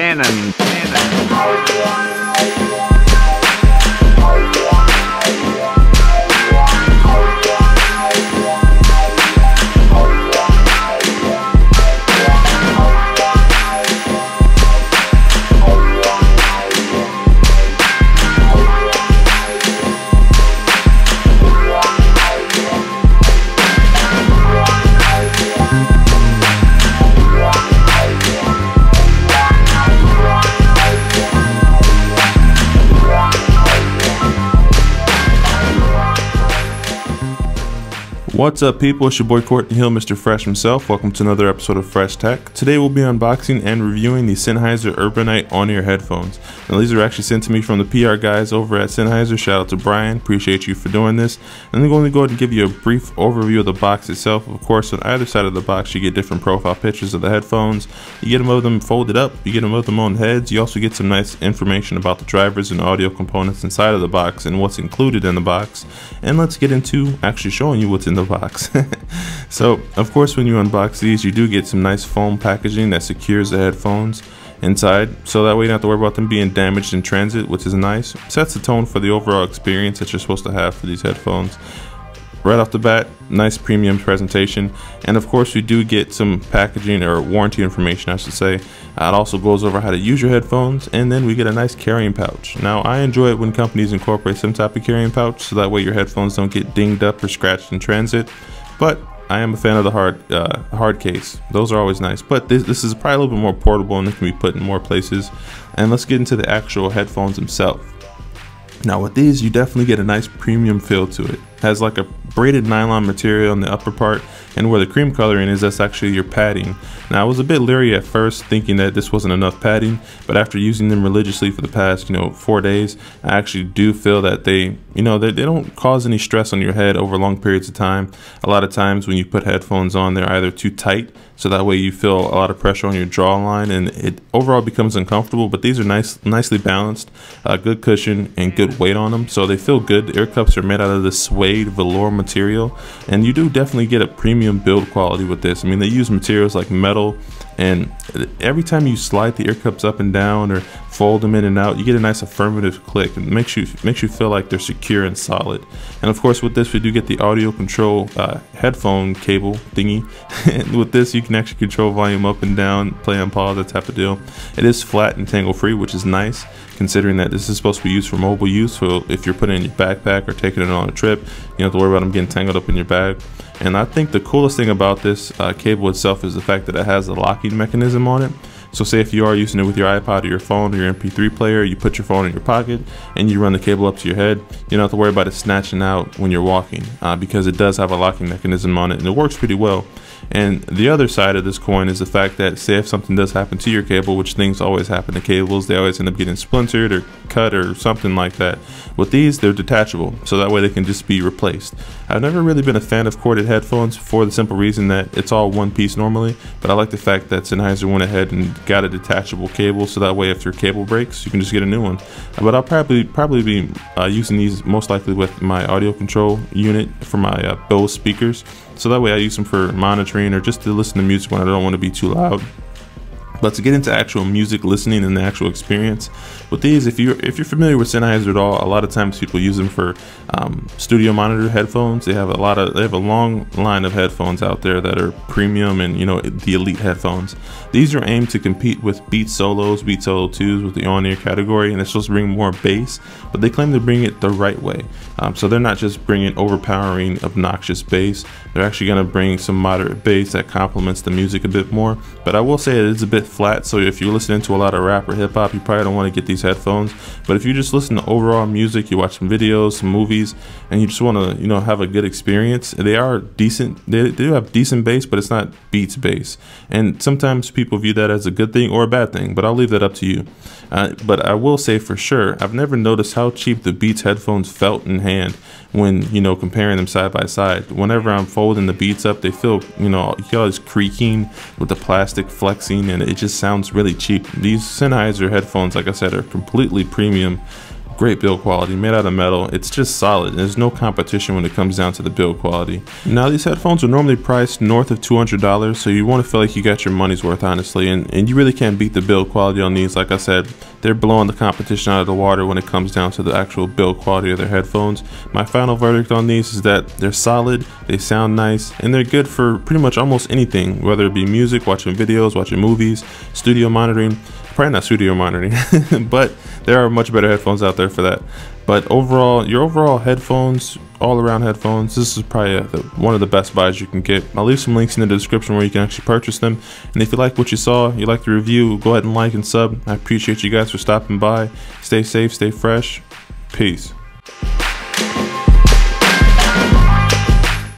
Cannon. What's up, people? It's your boy Courtney Hill, Mr. Fresh himself. Welcome to another episode of Fresh Tech. Today we'll be unboxing and reviewing the Sennheiser URBANITE on-ear headphones. Now, these are actually sent to me from the PR guys over at Sennheiser. Shout out to Brian. Appreciate you for doing this. And I'm going to go ahead and give you a brief overview of the box itself. Of course, on either side of the box, you get different profile pictures of the headphones. You get them folded up. You get them with them on heads. You also get some nice information about the drivers and audio components inside of the box and what's included in the box. And let's get into actually showing you what's in the box. So of course, when you unbox these, you do get some nice foam packaging that secures the headphones inside, so that way you don't have to worry about them being damaged in transit, which is nice. Sets the tone for the overall experience that you're supposed to have for these headphones. Right off the bat, nice premium presentation. And of course, we do get some packaging or warranty information, I should say. It also goes over how to use your headphones, and then we get a nice carrying pouch. Now, I enjoy it when companies incorporate some type of carrying pouch, so that way your headphones don't get dinged up or scratched in transit. But I am a fan of the hard case. Those are always nice. But this is probably a little bit more portable, and it can be put in more places. And let's get into the actual headphones themselves. Now with these, you definitely get a nice premium feel to it. It has like a braided nylon material in the upper part, and where the cream coloring is, that's actually your padding. Now, I was a bit leery at first, thinking that this wasn't enough padding, but after using them religiously for the past 4 days, I actually do feel that they don't cause any stress on your head over long periods of time. A lot of times when you put headphones on, they're either too tight, so that way you feel a lot of pressure on your jawline, and it overall becomes uncomfortable. But these are nicely balanced, good cushion and good weight on them, so they feel good. The ear cups are made out of this suede velour material, and you do definitely get a premium build quality with this. I mean, they use materials like metal, and every time you slide the ear cups up and down or fold them in and out, you get a nice affirmative click, and makes you feel like they're secure and solid. And of course, with this, we do get the audio control headphone cable thingy. And with this, you can actually control volume up and down, play on pause, that type of deal. It is flat and tangle free, which is nice, considering that this is supposed to be used for mobile use. So if you're putting it in your backpack or taking it on a trip, you don't have to worry about them getting tangled up in your bag. And I think the coolest thing about this cable itself is the fact that it has a locking mechanism on it. So say if you are using it with your iPod or your phone or your MP3 player, you put your phone in your pocket and you run the cable up to your head, you don't have to worry about it snatching out when you're walking, because it does have a locking mechanism on it, and it works pretty well. And the other side of this coin is the fact that, say if something does happen to your cable, which things always happen to cables, they always end up getting splintered or cut or something like that. With these, they're detachable, so that way they can just be replaced. I've never really been a fan of corded headphones for the simple reason that it's all one piece normally, but I like the fact that Sennheiser went ahead and got a detachable cable, so that way if your cable breaks, you can just get a new one. But I'll probably be using these most likely with my audio control unit for my Bose speakers. So that way I use them for monitoring or just to listen to music when I don't want to be too loud. But to get into actual music listening and the actual experience with these, if you're familiar with Sennheiser at all, a lot of times people use them for studio monitor headphones. They have a long line of headphones out there that are premium and the elite headphones. These are aimed to compete with Beats Solos, Beats Solo 2s with the on-ear category, and it's supposed to bring more bass, but they claim to bring it the right way. So they're not just bringing overpowering, obnoxious bass. They're actually going to bring some moderate bass that complements the music a bit more. But I will say it is a bit flat, so if you're listening to a lot of rap or hip-hop, you probably don't want to get these headphones. But if you just listen to overall music, you watch some videos, some movies, and you just want to have a good experience, they are decent. They do have decent bass, but it's not Beats bass. And sometimes people view that as a good thing or a bad thing, but I'll leave that up to you. But I will say for sure, I've never noticed how cheap the Beats headphones felt in hand when comparing them side by side. Whenever I'm folding the Beats up, they feel you get all this creaking with the plastic flexing, and it just sounds really cheap. These Sennheiser headphones, like I said, are completely premium Great build quality, made out of metal. It's just solid. There's no competition when it comes down to the build quality. Now, these headphones are normally priced north of $200, so you want to feel like you got your money's worth, honestly, and you really can't beat the build quality on these. Like I said, they're blowing the competition out of the water when it comes down to the actual build quality of their headphones. My final verdict on these is that they're solid, they sound nice, and they're good for pretty much almost anything, whether it be music, watching videos, watching movies, studio monitoring. Probably not studio monitoring, but there are much better headphones out there for that. But overall, your overall headphones, all around headphones, this is probably one of the best buys you can get. I'll leave some links in the description where you can actually purchase them. And if you like what you saw, you like the review, go ahead and like and sub. I appreciate you guys for stopping by. Stay safe, stay fresh. Peace.